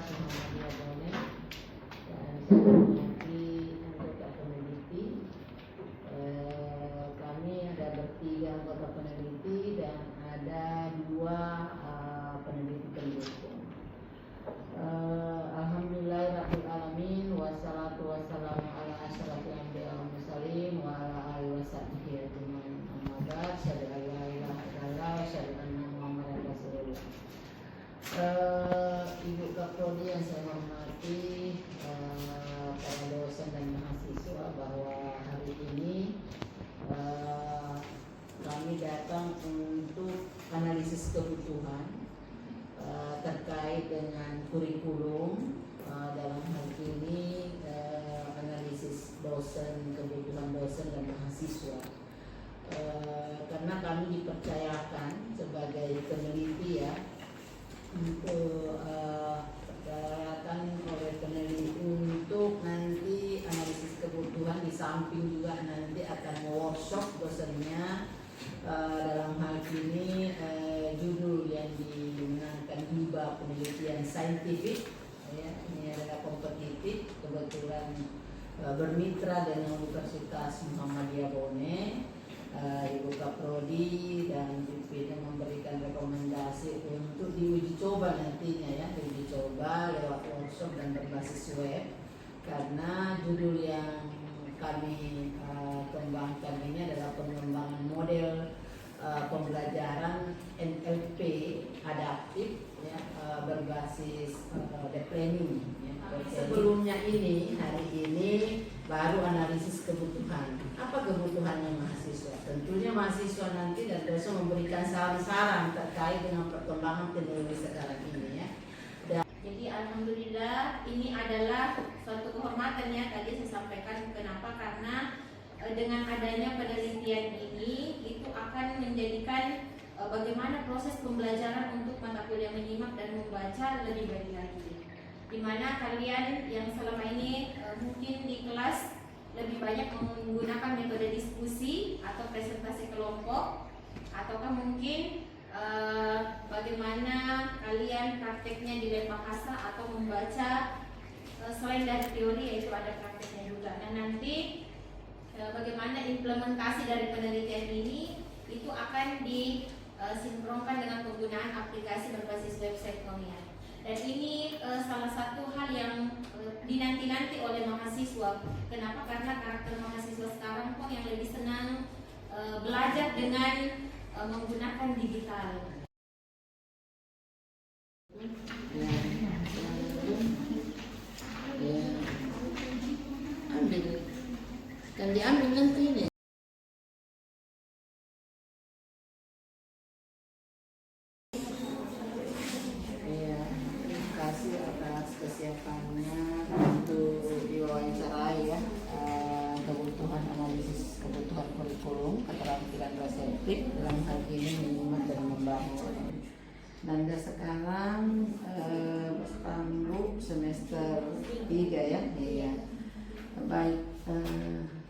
Universitas Muhammadiyah Bone, dan saya hormati anggota peneliti. Kami ada bertiga anggota peneliti dan ada dua peneliti pendukung. Alhamdulillahirabbil alamin, wassalatu wassalamu ala asyrafil anbiya wal mursalin wa ala alihi washabbihi ajmain. Amma ba'd, syahadu an la ilaha illallah wa syahadu anna Muhammadar Rasulullah. Ibu Kaprodi yang saya hormati, para dosen dan mahasiswa, bahwa hari ini kami datang untuk analisis kebutuhan terkait dengan kurikulum, dalam hal ini analisis dosen, kebutuhan dosen dan mahasiswa. Karena kami dipercayakan sebagai peneliti ya, untuk peralatan oleh peneliti untuk nanti analisis kebutuhan, di samping juga nanti akan workshop dosennya. Dalam hal ini judul yang dimenangkan hibah penelitian saintifik ya, ini adalah kompetitif, kebetulan bermitra dengan Universitas Muhammadiyah Bone. Ibu Kaprodi dan pimpinan memberikan rekomendasi untuk diuji coba nantinya ya, diuji coba lewat workshop dan berbasis web, karena judul yang kami kembangkan ini adalah pengembangan model pembelajaran NLP adaptif ya, berbasis deep learning ya. Sebelumnya ini, hari ini baru analisis kebutuhan. Apa kebutuhannya mahasiswa? Tentunya mahasiswa nanti dan dosen memberikan saran-saran terkait dengan perkembangan teknologi sekarang ini ya. Jadi alhamdulillah ini adalah suatu kehormatan ya, tadi saya sampaikan kenapa, karena dengan adanya penelitian ini itu akan menjadikan bagaimana proses pembelajaran untuk mata kuliah menyimak dan membaca lebih baik lagi. Dimana kalian yang selama ini mungkin di kelas lebih banyak menggunakan metode diskusi atau presentasi kelompok, ataukah mungkin bagaimana kalian prakteknya di lab bahasa atau membaca selain dari teori, yaitu ada prakteknya juga. Dan nanti bagaimana implementasi dari penelitian ini itu akan disinkronkan dengan penggunaan aplikasi berbasis website Nonia. Dan ini salah satu hal yang dinanti-nanti oleh mahasiswa. Kenapa? Karena karakter mahasiswa sekarang kok yang lebih senang belajar dengan menggunakan digital. Ambil, kan diambil nanti ini. Terima kasih atas kesiapannya untuk diwawancarai ya, kebutuhan analisis kebutuhan kurikulum, keterampilan reseptif dalam hal ini menyimak dan membangun. Dan sekarang Pambu semester 3 ya. Iya. Baik,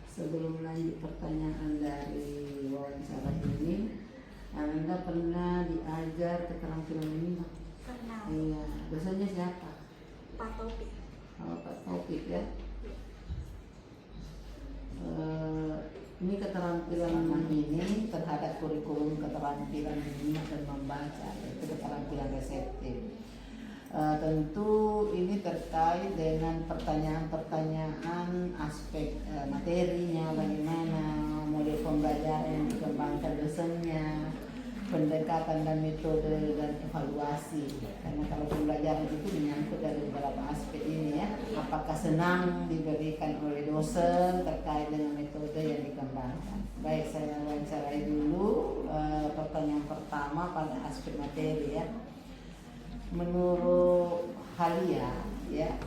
sebelum lanjut pertanyaan dari wawancara ini, Anda pernah diajar keterampilan menyimak? Pernah. Iya. Dosennya siapa? Pak Taufik. Oh, Pak Taufik ya. Ini keterampilan ini terhadap kurikulum keterampilan menyimak dan membaca, yaitu keterampilan reseptif. Tentu ini terkait dengan pertanyaan-pertanyaan aspek materinya, bagaimana model pembelajaran yang dikembangkan dosennya, pendekatan dan metode dan evaluasi. Karena kalau pembelajaran itu menyangkut dari beberapa aspek ini ya, apakah senang diberikan oleh dosen terkait dengan metode yang dikembangkan. Baik, saya wawancarai dulu pertanyaan pertama pada aspek materi ya. Menurut Halia ya,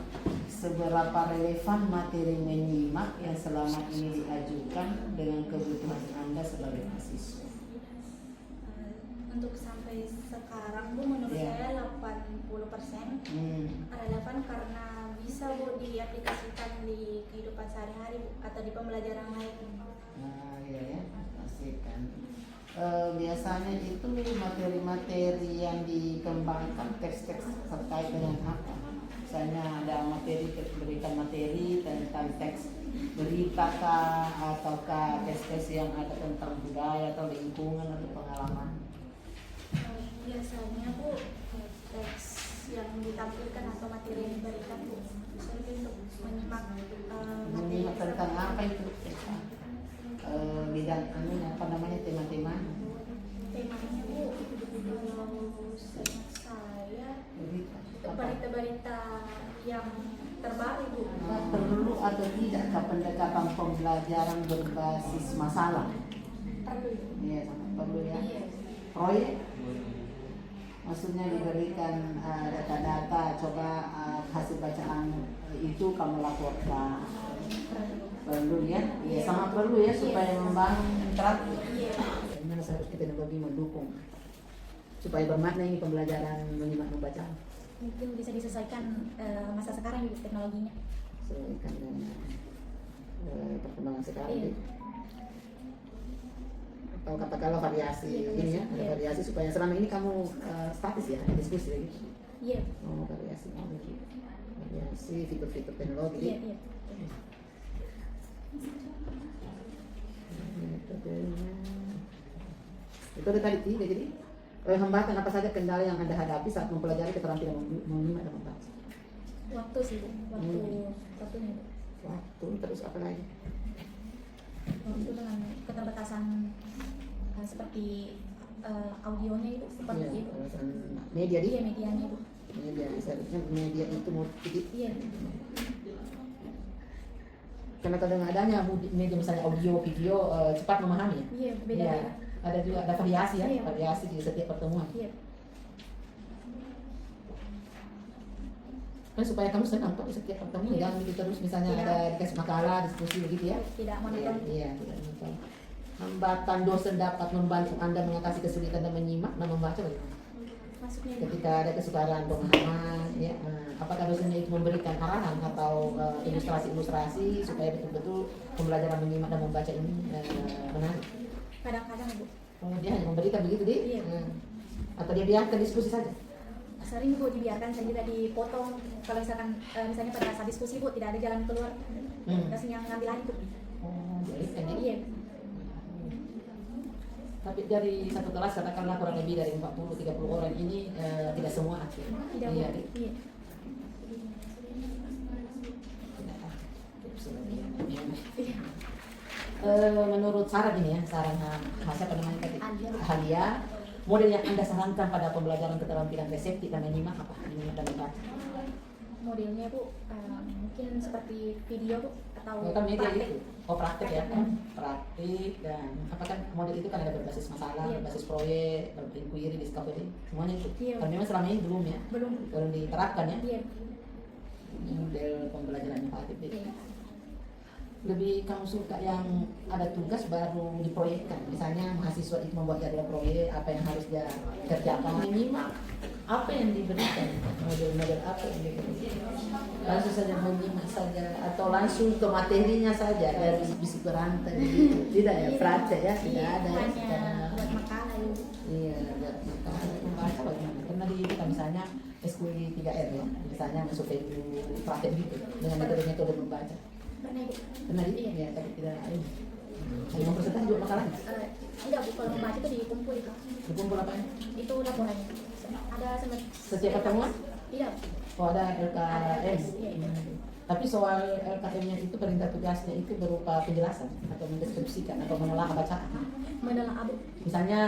seberapa relevan materi menyimak yang selama ini diajukan dengan kebutuhan Anda sebagai mahasiswa? Untuk sampai sekarang Bu, menurut saya 80% relevan karena bisa Bu diaplikasikan di kehidupan sehari-hari atau di pembelajaran lain. Nah iya ya, pastikan. Biasanya itu materi-materi yang dikembangkan teks-teks terkait dengan apa? Misalnya ada materi, berikan materi tentang teks berita kah, ataukah tes-tes yang ada tentang budaya atau lingkungan atau pengalaman. Biasanya Bu, teks yang ditampilkan atau materi yang diberikan Bu, misalnya untuk menyimak Menyimak tentang apa itu? Bidang apa namanya, tema-tema? temanya Bu, kalau seingat saya Berita. berita-berita yang terbaru Bu. Perlu atau tidakkah pendekatan pembelajaran berbasis masalah? Perlu. Iya, sangat perlu ya. Iya. Proyek, maksudnya diberikan data-data, coba hasil bacaan itu kamu laporkan. Perlu ya, iya, sangat perlu ya supaya membangun interaktif. Iya. Bagaimana seharusnya teknologi mendukung supaya bermakna ini pembelajaran menyimak membaca. Mungkin bisa disesuaikan masa sekarang juga teknologinya. Sesuaikan dengan perkembangan sekarang. Iya. Atau katakanlah variasi Iya, ini ya, ada iya. variasi supaya selama ini kamu statis ya, diskusi lagi. Iya. Oh, variasi, variasi fitur-fitur teknologi. Iya, iya. Metodenya. Itu ada tadi tiga, jadi hambatan apa saja kendala yang Anda hadapi saat mempelajari keterampilan menyimak dan membaca. Waktu sih Bu, waktunya Bu. Waktu, terus apa lagi? Waktu dengan keterbatasan seperti audionya itu seperti Iya, itu. alasan media di Iya, medianya Bu. media, seharusnya media itu multi. Iya. Karena kalau dengan adanya media misalnya audio, video cepat memahami. Iya, beda. Iya, ada juga ada variasi ya, Iya. variasi di setiap pertemuan. Iya. Kan supaya kamu senang kok di setiap pertemuan, Iya. jangan gitu terus misalnya Iya. ada dikasih makalah, diskusi begitu ya. Tidak Iya, monoton. iya, tidak monoton. Hambatan dosen dapat membantu Anda mengatasi kesulitan dan menyimak dan membaca bagaimana? Maksudnya Bu. Ketika ada kesukaran pemahaman, ya, apakah dosennya itu memberikan arahan atau ilustrasi-ilustrasi supaya betul-betul pembelajaran menyimak dan membaca ini menarik? Kadang-kadang Bu. Oh, dia hanya memberikan begitu di? Iya. Atau dia biarkan diskusi saja? Sering Bu dibiarkan saja, tidak dipotong. Kalau misalkan misalnya pada saat diskusi Bu tidak ada jalan keluar, dosennya ngambil alih Bu. Oh, biarkan ya? Iya. Tapi dari satu kelas katakanlah kurang lebih dari 40-30 orang ini tidak semua aktif. Tidak Bu. Iya. Iya. Tidak aktif sebenarnya. Iya. Menurut saran ini ya, saran siapa namanya tadi? Alia. Alia, model yang Anda sarankan pada pembelajaran keterampilan reseptif dan menyimak apa? Menyimak dan membaca. Modelnya Bu mungkin seperti video Bu atau Oh, kan media praktek. itu. Oh, praktik ya. Praktik dan apa kan model itu kan ada berbasis masalah, Iya. berbasis proyek, inquiry, discovery, semuanya itu. Iya. Kan memang selama ini belum ya. Belum. Belum diterapkan ya. Iya. Ini model pembelajaran inovatif. Iya. Lebih kamu suka yang ada tugas baru diproyekkan, misalnya mahasiswa itu membuat jadwal proyek, apa yang harus dia kerjakan, menyimak apa yang diberikan, model-model apa yang diberikan, langsung saja menyimak saja atau langsung ke materinya saja dari bisik berantai gitu. Tidak ya, praktek ya, tidak ada ya, Hanya buat makalah ya Bu. iya, buat makalah membaca bagaimana, karena di kita misalnya SKUI 3R ya, misalnya masuk ke praktek gitu dengan metode-metode membaca. Pernah Bu. Pernah di Iya. ya, tapi tidak ini. Hanya mempresentasi juga makalahnya. Enggak Bu, kalau membaca itu dikumpul itu. Dikumpul apa ya? Itu laporannya. Ada Setiap pertemuan? Iya. Oh, ada LKM. Iya. Tapi soal LKM-nya itu perintah tugasnya itu berupa penjelasan atau mendeskripsikan atau menelaah bacaan. Menelaah Bu. Misalnya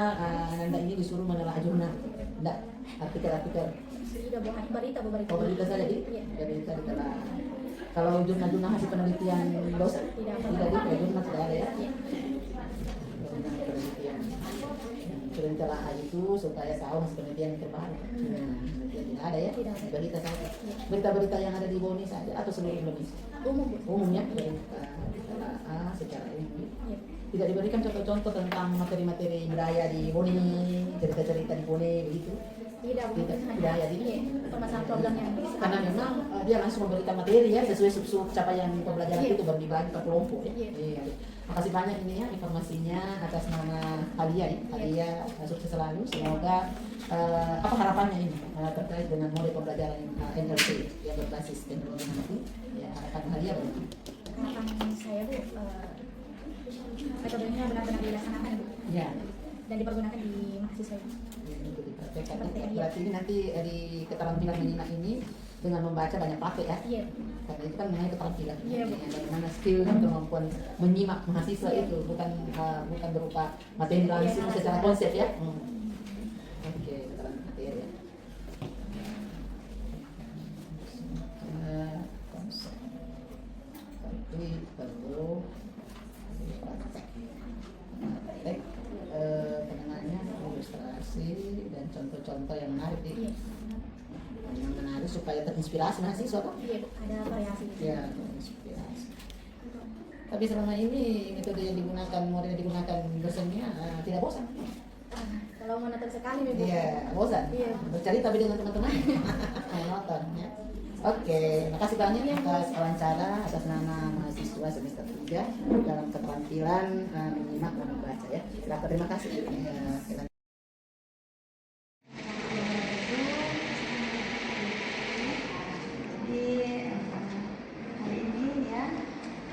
Anda ini disuruh menelaah jurnal, enggak artikel-artikel. Tidak Bu, berita Bu, berita. Oh, berita saja di? Iya. Berita ditelah. Kalau jurnal-jurnal hasil penelitian dosen, Tidak. tidak di jurnal tidak ada ya. Iya. Jurnal penelitian. Perintah itu supaya tahu hasil penelitian yang terbaru. Tidak ada ya. Tidak ada. Berita saja. Berita-berita yang ada di Boni saja atau seluruh Indonesia. Umum Bu. Umumnya berita secara umum. Iya. Tidak diberikan contoh-contoh tentang materi-materi budaya di Boni, cerita-cerita di Boni begitu. Tidak Bu. Tidak, Hanya- tidak ada, jadi. Iya. Permasalahan problem yang Karena memang dia langsung memberikan materi ya sesuai sub-sub capaian pembelajaran Iya. itu baru dibagi per kelompok ya. Iya. Iya. Makasih banyak ini ya informasinya atas nama Alia ya. Alia sukses selalu. Semoga apa harapannya ini terkait dengan model pembelajaran NLP yang berbasis teknologi nanti ya harapan kalian Bu? Harapan saya Bu, metodenya benar-benar dilaksanakan Bu, Ya. dan dipergunakan di mahasiswa ini. Untuk dipraktekkan. Praktek, iya. Berarti ini nanti di keterampilan menyimak ini dengan membaca banyak praktek ya. Iya. Karena itu kan mengenai keterampilan. Iya, Bu. Bagaimana skill dan kemampuan menyimak mahasiswa itu bukan berupa materi langsung Iya, secara iya. konsep ya. Oke, keterangan materi ya. Konsep. Tapi perlu praktek. Praktek pengenannya ilustrasi dan contoh-contoh yang menarik nih. Iya. Yang menarik supaya terinspirasi mahasiswa kan? Iya Bu, ada variasi. Ya, terinspirasi. Tapi selama ini metode yang digunakan, model yang digunakan dosennya tidak bosan. Kalau monoton sekali nih Bu. Iya, bosan. Iya. Bercari tapi dengan teman-teman. Monoton ya. Oke, makasih banyak atas wawancara atas nama mahasiswa semester 3 dalam keterampilan menyimak dan membaca ya. Silakan, terima kasih. Ya, silakan. Jadi hari ini ya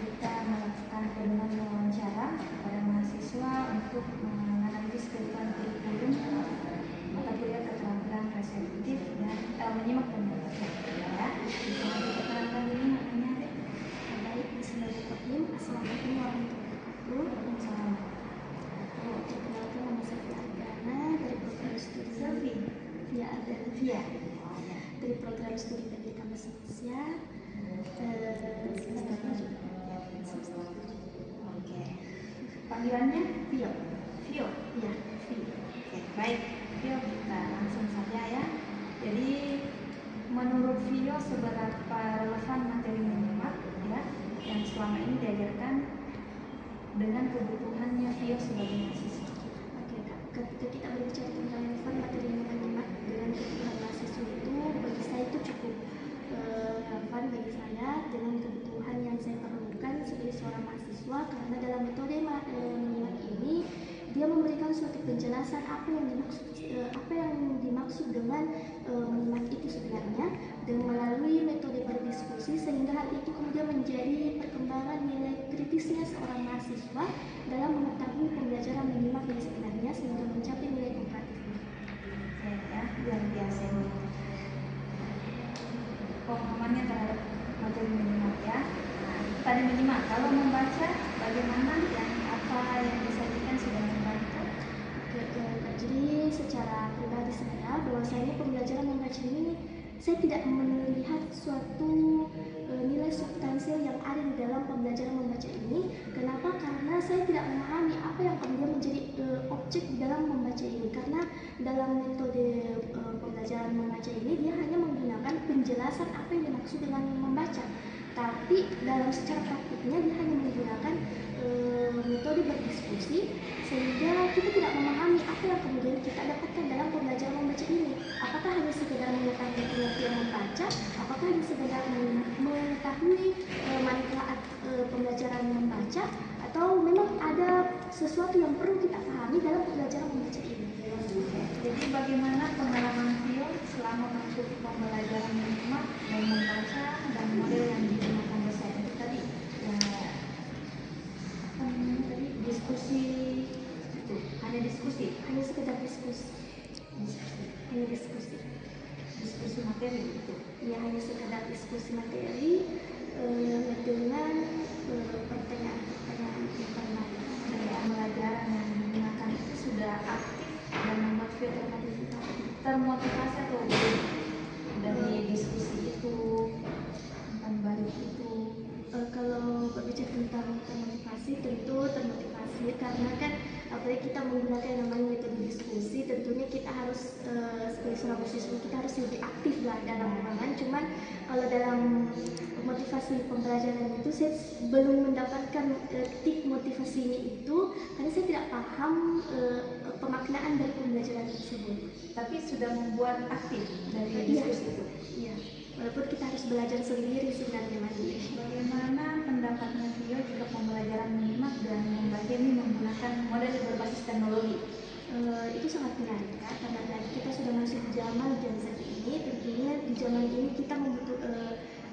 kita melakukan pedoman wawancara kepada mahasiswa untuk menganalisis kehidupan kurikulum mata kuliah keterampilan reseptif dan menyimak dan membaca ya. Bisa diterangkan ini maknanya Dek? Baik, bismillahirrahmanirrahim. Assalamualaikum warahmatullahi wabarakatuh. Salam. Perkenalkan, nama saya Fia Argana dari program studi Selfie. Fia Argana Via. dari program studi pendidikan bahasa Indonesia semesternya juga semester 7. Oke. Panggilannya Fio, Vio. ya Fio. Oke, baik. Vio, kita langsung saja ya. Jadi menurut Vio seberapa relevan materi menyimak ya yang selama ini diajarkan dengan kebutuhannya Vio sebagai mahasiswa? Oke Kak, ketika kita berbicara tentang relevan materi yang menyimak dengan kebutuhan mahasiswa itu, bagi saya itu cukup relevan bagi saya dengan kebutuhan yang saya perlukan sebagai seorang mahasiswa, karena dalam metode menyimak ini dia memberikan suatu penjelasan apa yang dimaksud dengan menyimak itu sebenarnya, dan melalui metode berdiskusi sehingga hal itu kemudian menjadi perkembangan nilai kritisnya seorang mahasiswa dalam mengetahui pembelajaran menyimak yang sebenarnya sehingga mencapai nilai komparatifnya. Oke ya, luar biasa ini. Pemahamannya terhadap materi menyimak ya. Nah, itu tadi menyimak. Kalau membaca, bagaimana apa yang disajikan sudah membantu? Oke, Kak. Jadi secara pribadi saya, bahwasanya pembelajaran membaca ini saya tidak melihat suatu nilai substansial yang ada di dalam pembelajaran membaca ini. Kenapa? Karena saya tidak memahami apa yang kemudian menjadi objek di dalam membaca ini. Karena dalam metode pembelajaran membaca ini dia hanya menggunakan penjelasan apa yang dimaksud dengan membaca. Tapi dalam secara praktiknya dia hanya menggunakan metode berdiskusi, sehingga kita tidak memahami apa yang kemudian kita dapatkan dalam pembelajaran membaca ini. Apakah hanya sekedar mengetahui pengertian membaca, apakah hanya sekedar mengetahui manfaat pembelajaran membaca, atau memang ada sesuatu yang perlu kita pahami dalam pembelajaran membaca ini. Jadi bagaimana pengalaman Vio selama mengikuti pembelajaran menyimak dan membaca dan model yang digunakan dosen itu tadi? Tadi Diskusi itu hanya diskusi, hanya sekedar diskusi, hanya diskusi materi itu. ya, hanya sekedar diskusi materi dengan pertanyaan-pertanyaan internal. Pembelajaran yang digunakan itu sudah aktif dan membuat Vio termotivasi atau belum dari diskusi itu, tentang balik itu? Kalau berbicara tentang termotivasi, tentu termotivasi karena kan apalagi kita menggunakan yang namanya metode diskusi, tentunya kita harus sebagai seorang mahasiswa kita harus lebih aktif lah dalam ruangan. Cuman kalau dalam motivasi pembelajaran itu saya belum mendapatkan titik motivasinya itu, karena saya tidak paham pemaknaan dari pembelajaran tersebut. Tapi sudah membuat aktif dari Iya. diskusi itu. Iya, walaupun kita harus belajar sendiri sebenarnya mandiri. Bagaimana pendapatnya Vio jika pembelajaran menyimak dan membaca ini menggunakan model berbasis teknologi? Itu sangat menarik Kak, karena kita sudah masuk zaman Gen Z ini. Tentunya di zaman ini kita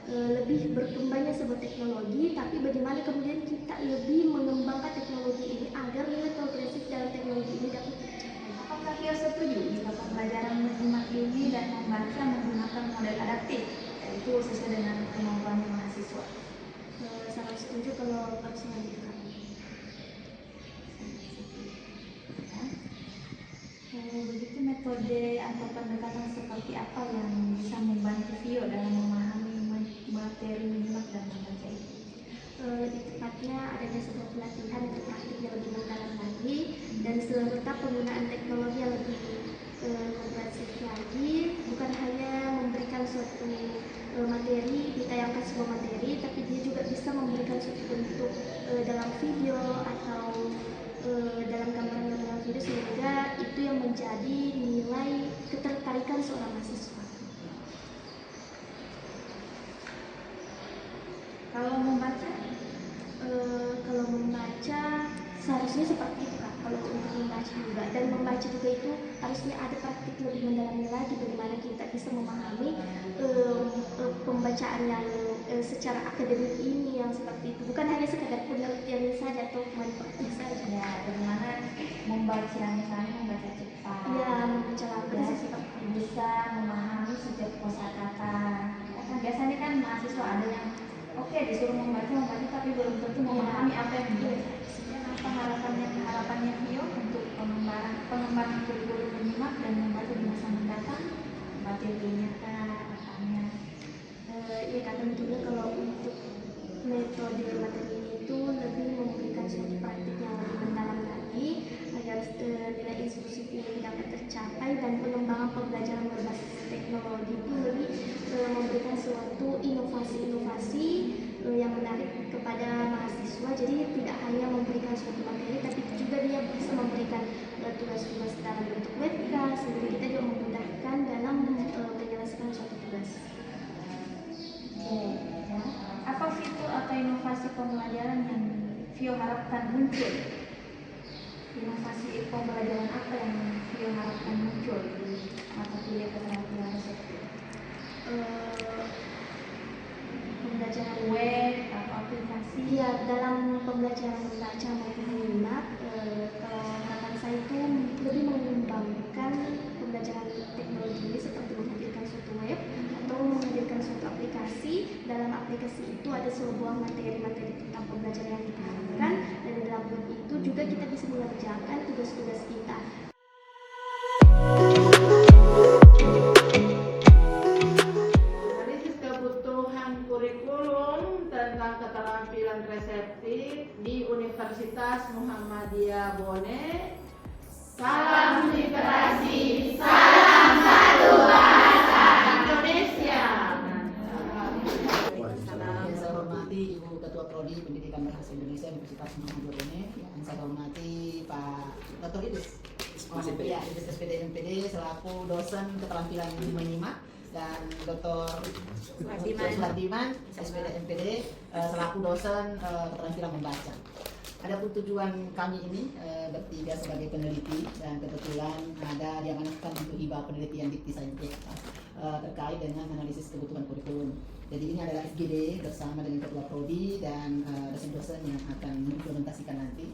lebih berkembangnya sebuah teknologi, tapi bagaimana kemudian kita lebih mengembangkan teknologi ini agar nilai progresif dalam teknologi ini dapat tercapai. Apakah Vio setuju jika pembelajaran menyimak ini dan membaca menggunakan model adaptif, yaitu sesuai dengan kemampuan mahasiswa? Sangat setuju kalau personal itu kami. Begitu metode atau pendekatan seperti apa yang bisa membantu Vio dalam memahami materi menyimak dan membaca itu? Lebih tepatnya adanya sebuah pelatihan untuk praktik yang lebih mendalam lagi dan serta penggunaan teknologi yang lebih komprehensif lagi, bukan hanya memberikan suatu materi, ditayangkan sebuah materi, tapi dia juga bisa memberikan suatu bentuk dalam video atau dalam gambaran video, sehingga itu yang menjadi nilai ketertarikan seorang mahasiswa. Kalau membaca, kalau membaca seharusnya seperti itu Kak. Kalau untuk membaca juga, dan membaca juga itu harusnya ada praktik lebih mendalamnya lagi, bagaimana kita bisa memahami pembacaan yang secara akademik ini yang seperti itu, bukan hanya sekadar penelitian saja atau manfaatnya saja. ya bagaimana membaca, misalnya membaca cepat, Ya, membaca lambat ya, seperti itu. bisa memahami setiap kosakata. Ya kan biasanya kan mahasiswa ada yang oke disuruh membaca tapi belum tentu memahami apa yang dibaca. Apa harapannya Vio untuk pengembangan kurikulum menyimak dan membaca di masa mendatang, materinya katanya? Ya Kak, tentunya kalau untuk metode materi ini itu lebih memberikan suatu praktik yang lebih mendalam lagi agar nilai inklusif ini dapat tercapai, dan pengembangan pembelajaran berbasis teknologi itu lebih memberikan suatu inovasi-inovasi yang menarik kepada mahasiswa. Jadi tidak hanya memberikan suatu materi, tapi juga dia bisa memberikan tugas-tugas dalam bentuk webcast, sehingga kita juga memudahkan dalam menyelesaikan suatu tugas. Ya. Apa fitur atau inovasi pembelajaran yang Vio harapkan muncul? Inovasi pembelajaran apa yang Vio harapkan muncul di mata kuliah keterampilan reseptif? Pembelajaran Web atau aplikasi? ya, dalam pembelajaran membaca maupun menyimak, kalau harapan saya itu lebih mengembangkan pembelajaran teknologi ini seperti menghadirkan suatu web atau menghadirkan suatu aplikasi. Dalam aplikasi itu ada sebuah materi-materi tentang pembelajaran yang kita harapkan, dan di dalam web itu juga kita bisa mengerjakan tugas-tugas kita. Analisis kebutuhan kurikulum tentang keterampilan reseptif di Universitas Muhammadiyah Bone. Salam literasi, salam satu bahasa Indonesia. Yang saya hormati Ibu Ketua Prodi Pendidikan Bahasa Indonesia Universitas Muhammadiyah Bone. Yang saya hormati Pak Dr. Idris. Ya, Idris SPD MPD selaku dosen keterampilan menyimak, dan Dr. Suhardiman SPD MPD selaku dosen keterampilan membaca. Adapun tujuan kami ini bertiga sebagai peneliti, dan kebetulan ada diamanahkan untuk hibah penelitian Dikti Saintek terkait dengan analisis kebutuhan kurikulum. Jadi ini adalah FGD bersama dengan Ketua Prodi dan dosen-dosen yang akan mengimplementasikan nanti.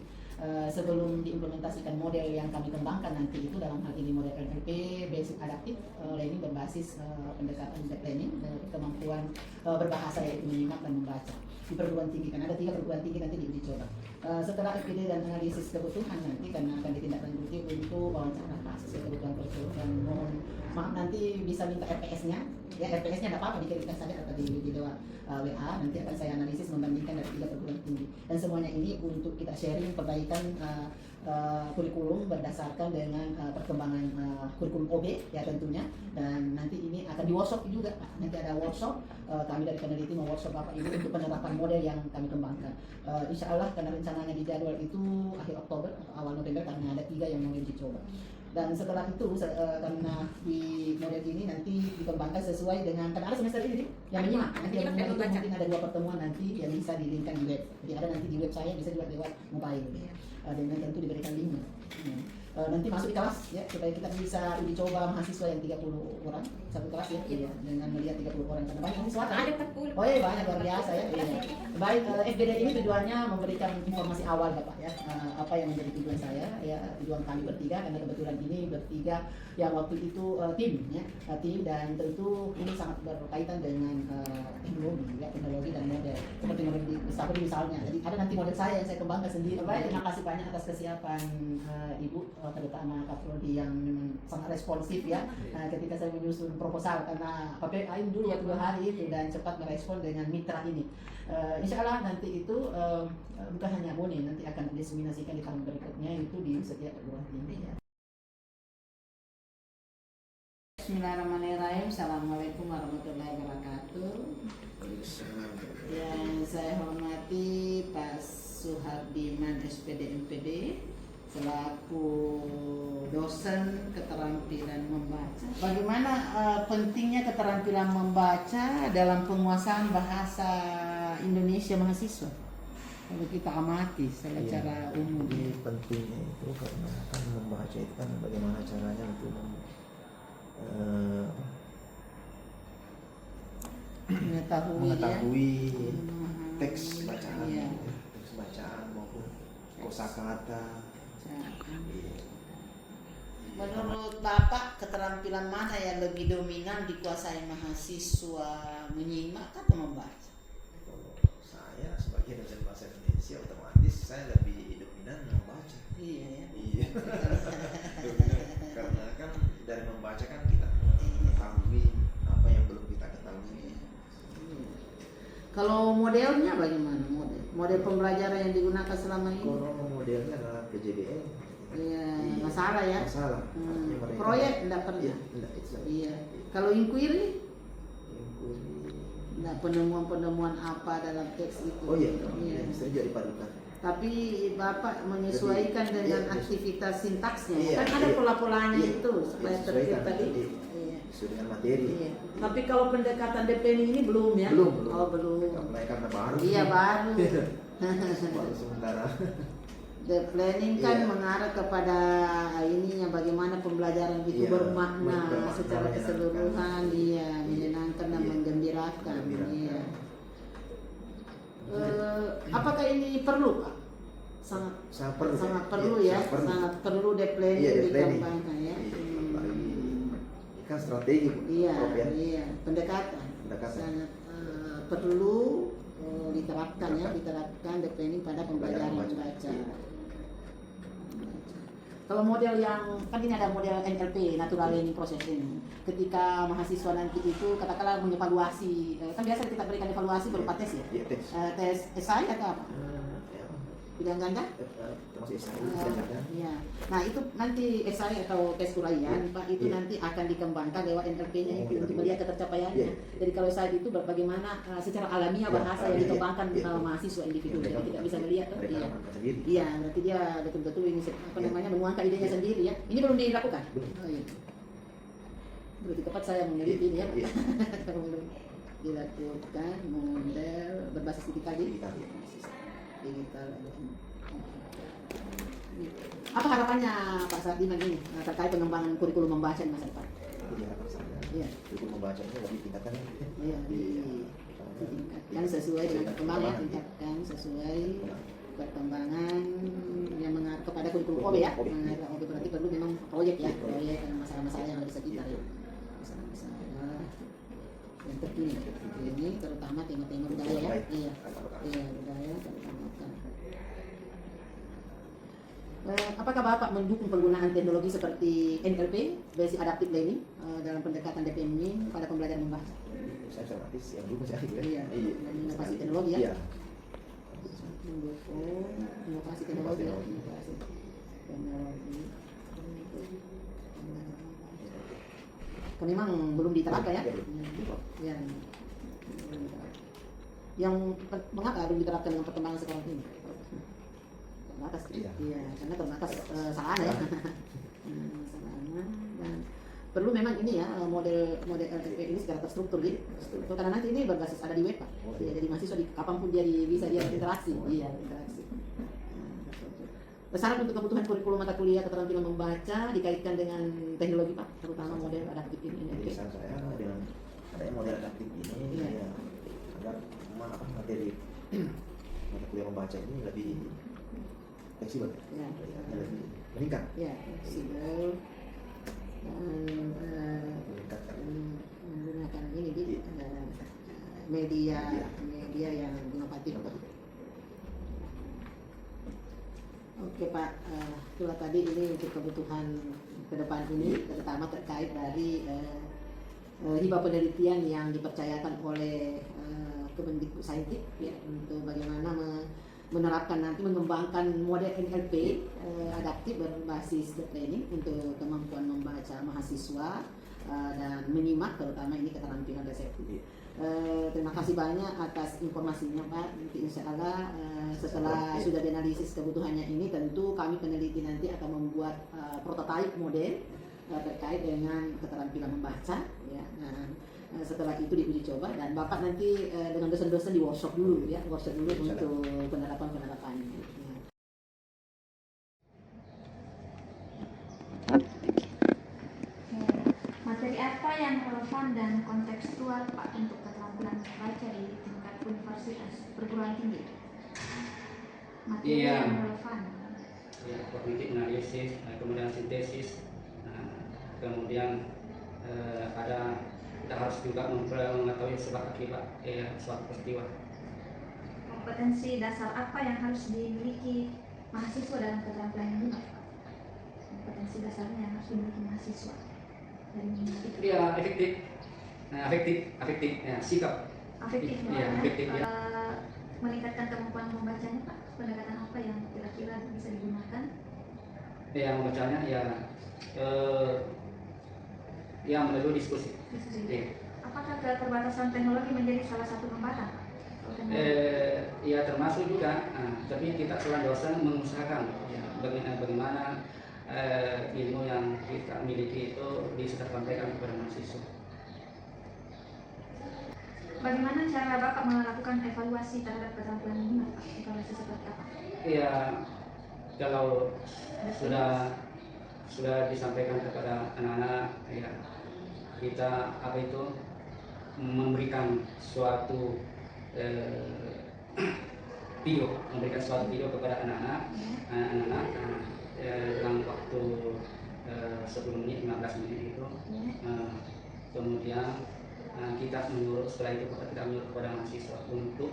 Sebelum diimplementasikan model yang kami kembangkan nanti itu, dalam hal ini model NLP Basic Adaptive Learning berbasis pendekatan deep learning, kemampuan berbahasa yaitu menyimak dan membaca di perguruan tinggi, kan ada 3 perguruan tinggi nanti diuji coba. Setelah FGD dan analisis kebutuhan nanti karena akan ditindaklanjuti untuk wawancara sesuai kebutuhan kurikulum, dan mohon maaf nanti bisa minta RPS-nya. Ya, RPS-nya tidak apa-apa, dikirimkan saja atau di lewat WA, nanti akan saya analisis membandingkan dari 3 perguruan tinggi, dan semuanya ini untuk kita sharing perbaikan kurikulum berdasarkan dengan perkembangan kurikulum OB ya tentunya. Dan nanti ini akan di workshop juga, nanti ada workshop, kami dari peneliti mau workshop Bapak Ibu untuk penerapan model yang kami kembangkan. Insya Allah karena rencananya di jadwal itu akhir Oktober atau awal November, karena ada 3 yang mau diuji coba. Dan setelah itu karena di model ini nanti dikembangkan sesuai dengan, karena ada semester ini yang menyimak, nanti yang menyimak itu mungkin ada 2 pertemuan nanti yang bisa dilinkkan di web. Jadi ada nanti di web saya, bisa juga lewat mobile, dan tentu diberikan linknya. Nanti masuk di kelas ya, supaya kita bisa uji coba mahasiswa yang 30 orang. satu kelas ya, iya, dengan melihat 30 orang karena banyak siswa. Ada 40. Oh iya banyak, luar biasa ya. Iya. Baik, FGD ini tujuannya memberikan informasi awal Bapak ya, apa yang menjadi tujuan saya ya, tujuan kami bertiga karena kebetulan ini bertiga yang waktu itu tim ya, tim, dan tentu ini sangat berkaitan dengan teknologi dan model seperti model di Discovery misalnya. Jadi ada nanti model saya yang saya kembangkan sendiri. Baik, terima kasih banyak atas kesiapan Ibu, terutama Kak Prodi yang memang sangat responsif ya ketika saya menyusun proposal, karena KPAI dulu waktu 2 hari itu dan cepat merespon dengan mitra ini. Insya Allah nanti itu bukan hanya Boni, nanti akan diseminasikan di tahun berikutnya itu di setiap perguruan tinggi ya. Bismillahirrahmanirrahim. Assalamualaikum warahmatullahi wabarakatuh. Yang saya hormati Pak Suhardiman SPD MPD selaku dosen keterampilan membaca. Bagaimana pentingnya keterampilan membaca dalam penguasaan bahasa Indonesia mahasiswa? Kalau kita amati secara umum. Jadi pentingnya itu karena kan membaca itu kan bagaimana caranya untuk mengetahui teks bacaan, iya. Teks bacaan maupun kosakata. Menurut Bapak, keterampilan mana yang lebih dominan dikuasai mahasiswa, menyimak atau membaca? Kalau saya sebagai dosen bahasa Indonesia, otomatis saya lebih dominan membaca. Iya ya. Iya. Karena kan dari membaca kan kita mengetahui apa yang belum kita ketahui. Kalau modelnya bagaimana? Model pembelajaran yang digunakan selama ini? Kalau modelnya adalah PJDL. Iya, masalah ya. Masalah. Proyek enggak pernah. Iya, enggak. Iya. Kalau inquiry? Inquiry. Nah, penemuan-penemuan apa dalam teks itu? Oh iya, Iya. bisa juga dipadukan. Tapi Bapak menyesuaikan Jadi, dengan iya, aktivitas sintaksnya. iya, Kan ada iya. pola-polanya Iya, itu supaya iya, tertib sesuaikan. tadi. Jadi, Iya. sesuai dengan materi. Iya. Tapi kalau pendekatan deepening ini belum ya? Belum. Oh, belum. Mulai karena baru. Iya, baru. Baru sementara. The planning kan Iya. mengarah kepada ininya bagaimana pembelajaran itu Iya, bermakna bermakna, secara menyenangkan. keseluruhan, iya, menyenangkan dan Iya. menggembirakan. Menggembirakan. Iya. Apakah ini perlu, Pak? Sangat perlu. Sangat perlu Iya, ya, sangat perlu the planning Iya, the planning. dikembangkan ya. Iya, apalagi ini kan strategi Bu, Iya, Prof, ya. iya, pendekatan. Sangat perlu diterapkan ya, diterapkan the planning pada pembelajaran membaca. Kalau model yang kan ini ada model NLP, Natural Learning Processing. Ketika mahasiswa nanti itu katakanlah mengevaluasi, kan biasa kita berikan evaluasi berupa tes ya. Iya, tes. Tes esai atau apa? Ya, Bidang ganda? termasuk esai, kan? Iya. Nah itu nanti esai atau tes uraian, Pak, itu Iya. nanti akan dikembangkan lewat NLP-nya Oh, itu untuk iya. melihat ketercapaiannya. Iya. Jadi kalau esai itu bagaimana secara alamiah Iya, bahasa yang iya, dikembangkan iya. mahasiswa individu, Iya, jadi mereka- tidak bisa melihat. mereka Iya. mengembangkan sendiri. Iya, berarti dia betul-betul ini apa Iya. namanya menuangkan idenya Iya. sendiri ya. Ini belum dilakukan. Belum. Oh, iya. Berarti tepat saya meneliti ini ya. Iya. Kalau belum dilakukan model berbasis digital di Digital, iya. digital. Apa harapannya Pak Sardiman ini terkait pengembangan kurikulum membaca di masa depan? Jadi harapan saya, Iya. itu membacanya lebih tingkatkan. Iya, ditingkatkan sesuai dengan perkembangan, tingkatkan sesuai perkembangan yang mengarah kepada kurikulum OB ya. OB. Mengarah OB berarti perlu memang proyek ya, proyek dan masalah-masalah yang ada di sekitar ya. Iya. Masalah-masalah yang terkini, ini terutama tema-tema budaya ya. Iya, iya budaya terutama. Apakah Bapak mendukung penggunaan teknologi seperti NLP, Basic Adaptive Learning, dalam pendekatan DPM pada pembelajaran membaca? Saya otomatis yang dulu saya ya. Iya, inovasi teknologi ya. Iya. Mendukung inovasi teknologi. Ya. Teknologi. Inovasi teknologi. Memang belum diterapkan ya? Ya. Yang mengapa belum diterapkan dengan perkembangan sekarang ini? Terbatas, iya, karena terbatas sarana ya. Sarana dan perlu memang ini ya model LTP ini secara terstruktur gitu. Karena nanti ini berbasis ada di web Pak. Ya, jadi mahasiswa di kapanpun dia bisa dia interaksi, iya interaksi. Syarat untuk kebutuhan kurikulum mata kuliah keterampilan membaca dikaitkan dengan teknologi Pak, terutama model adaptif ini. Pesan saya dengan adanya model adaptif ini Iya. ya, agar materi mata kuliah membaca ini lebih fleksibel, Ya, lebih meningkat, ya, fleksibel dan meningkatkan. menggunakan ini di media yang inovatif. Oke Pak, itulah tadi ini untuk kebutuhan ke depan ini, terutama terkait dari hibah penelitian yang dipercayakan oleh Kemendikbudristek ya, untuk bagaimana menerapkan nanti mengembangkan model NLP adaptif berbasis training untuk kemampuan membaca mahasiswa dan menyimak, terutama ini keterampilan reseptif. Terima kasih banyak atas informasinya Pak. Nanti insya Allah setelah sudah dianalisis kebutuhannya ini, tentu kami peneliti nanti akan membuat prototipe model terkait dengan keterampilan membaca ya. Nah, setelah itu diuji coba dan Bapak nanti dengan dosen-dosen di workshop dulu ya, untuk penerapannya. Ya. Materi apa yang relevan dan kontekstual Pak untuk keterampilan membaca di tingkat universitas perguruan tinggi? Materi Iya. yang relevan. Ya, kognitif analisis, kemudian sintesis, kemudian ada kita harus juga mengetahui sebab akibat suatu peristiwa. Kompetensi dasar apa yang harus dimiliki mahasiswa dalam keterampilan ini Pak? Kompetensi dasarnya yang harus dimiliki mahasiswa dari Itu dia efektif, ya, sikap. afektif Iya, afektif, ya. Meningkatkan kemampuan membacanya Pak, pendekatan apa yang kira-kira bisa digunakan? Yang membacanya ya melalui diskusi. Iya. Apakah keterbatasan teknologi menjadi salah satu hambatan Pak? Ya termasuk juga, tapi kita selain dosen mengusahakan ya, bagaimana ilmu yang kita miliki itu bisa tersampaikan kepada mahasiswa. Bagaimana cara Bapak melakukan evaluasi terhadap keterampilan ini Pak? Evaluasi seperti apa? Ya kalau sudah disampaikan kepada anak-anak, ya kita memberikan suatu memberikan suatu video kepada anak-anak dalam waktu 10 menit 15 menit itu, kemudian kita menyuruh, setelah itu kita menyuruh kepada mahasiswa untuk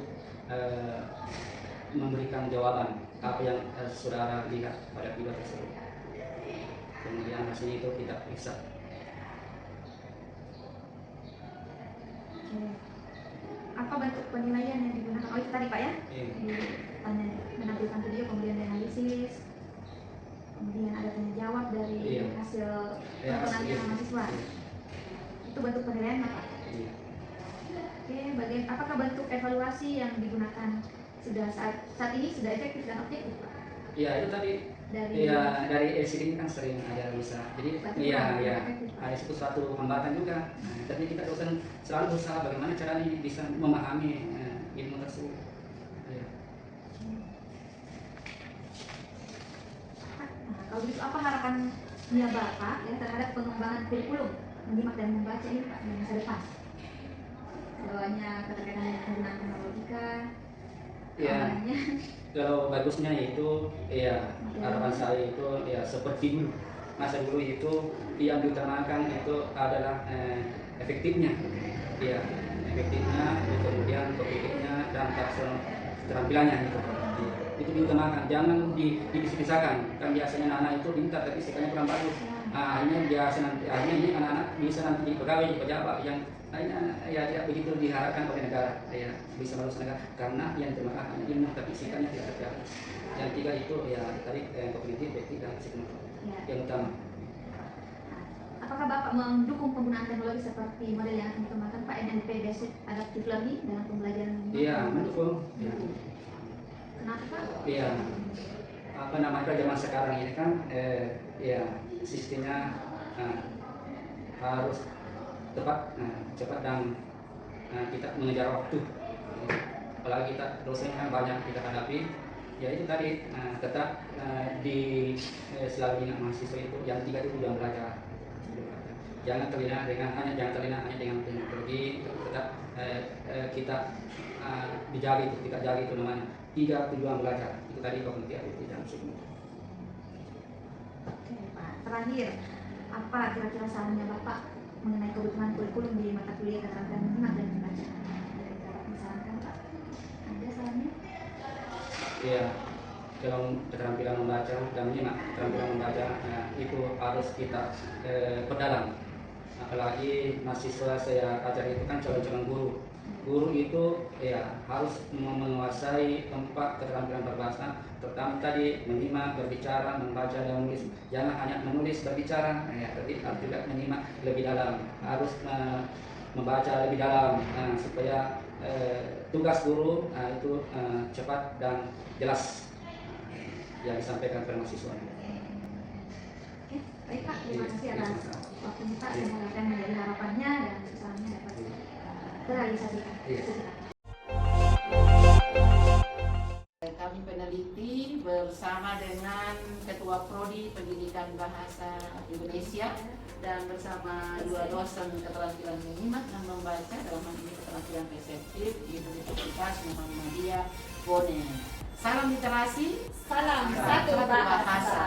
memberikan jawaban apa yang saudara lihat pada video tersebut, kemudian hasilnya itu kita periksa. Apa bentuk penilaian yang digunakan? Oh itu tadi Pak ya? Iya. Ditanya, menampilkan video kemudian dianalisis, kemudian ada tanya jawab dari Iya. hasil Ya, penelitian mahasiswa. Iya. Itu bentuk penilaian Pak. Iya. Oke, apakah bentuk evaluasi yang digunakan sudah saat ini sudah efektif dan objektif Pak? Iya itu tadi. Dari LCD ini kan sering ada bisa. Jadi ada suatu hambatan juga. Tapi kita dosen selalu berusaha bagaimana caranya bisa memahami ilmu tersebut. Ya. Nah, kalau begitu apa harapannya Bapak ya terhadap pengembangan kurikulum menyimak dan membaca ini Pak di masa depan? Bawahnya keterkaitan dengan penggunaan teknologika. Ya, kalau bagusnya itu ya harapan saya itu ya seperti dulu. Masa dulu itu yang diutamakan itu adalah efektifnya. Ya, efektifnya, kemudian kognitifnya dan keterampilannya gitu. Itu diutamakan, jangan dipisah-pisahkan. Kan biasanya anak itu pintar tapi sikapnya kurang bagus. Akhirnya ini anak-anak bisa nanti jadi pegawai, jadi pejabat yang akhirnya ya tidak begitu diharapkan oleh negara, ya bisa meluruskan negara karena yang termakan hanya ilmu tapi sikapnya tidak terjaga. Yang tiga itu ya tadi kognitif, etik dan psikologi yang utama. Apakah Bapak mendukung penggunaan teknologi seperti model yang akan dikembangkan Pak NLP Based Adaptive Learning dalam pembelajaran? Iya, mendukung. Ya. Kenapa Pak? Iya. Apa namanya zaman sekarang ini kan ya sistemnya harus tepat, cepat dan kita mengejar waktu. Apalagi kita dosennya banyak kita hadapi, ya itu tadi tetap selalu ingat mahasiswa itu yang 3 itu tujuan belajar. Jangan terlena hanya dengan teknologi, tetap kita dijaga itu, kita jaga itu namanya 3 tujuan belajar. Itu tadi pengertian itu dalam sini. Oke Pak, terakhir apa kira-kira sarannya Bapak mengenai kebutuhan kurikulum di mata kuliah keterampilan menyimak dan membaca? Ada yang dapat disarankan Pak? Ada sarannya? Iya, dalam keterampilan membaca dan menyimak, keterampilan membaca itu harus kita perdalam. Apalagi mahasiswa saya ajar itu kan calon-calon guru. Guru itu ya harus menguasai 4 keterampilan berbahasa, terutama tadi menyimak, berbicara, membaca dan menulis. Jangan hanya menulis, berbicara, tapi harus juga menyimak lebih dalam. Harus membaca lebih dalam supaya tugas guru itu cepat dan jelas yang disampaikan kepada mahasiswa. Oke, baik Pak, terima kasih atas waktunya Pak. Semoga akan menjadi harapannya dan usahanya dapat terrealisasikan. Kami peneliti bersama dengan Ketua Prodi Pendidikan Bahasa Indonesia dan bersama 2 dosen keterampilan menyimak dan membaca, dalam hal ini keterampilan reseptif di Universitas Muhammadiyah Bone. Salam literasi, Salam satu satu bahasa. bahasa.